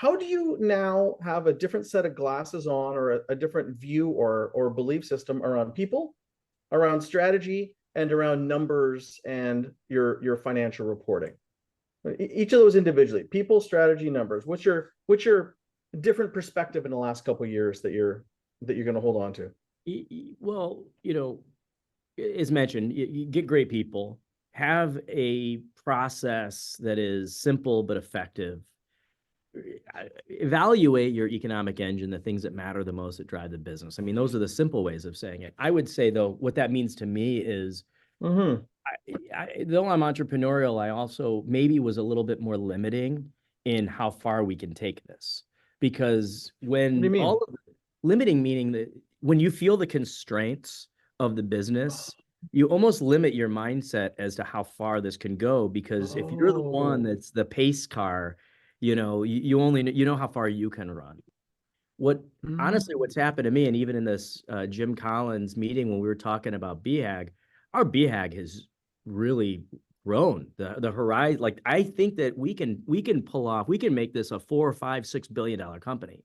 how do you now have a different set of glasses on, or a different view or belief system around people, around strategy, and around numbers and your financial reporting? Each of those individually, people, strategy, numbers. What's your different perspective in the last couple of years that you're going to hold on to? Well, as mentioned, you get great people, have a process that is simple but effective. Evaluate your economic engine, the things that matter the most that drive the business. I mean, those are the simple ways of saying it. I would say, though, what that means to me is, Mm-hmm. though I'm entrepreneurial, I also maybe was a little bit more limiting in how far we can take this. Because What do you when mean? all of limiting, meaning that when you feel the constraints of the business, you almost limit your mindset as to how far this can go. Because if you're the one Oh. that's the pace car, you only how far you can run. What Honestly, Mm. what's happened to me, and even in this Jim Collins meeting when we were talking about BHAG, our BHAG has really grown. The horizon, like I think that we can pull off, we can make this a 4 or 5, $6 billion company.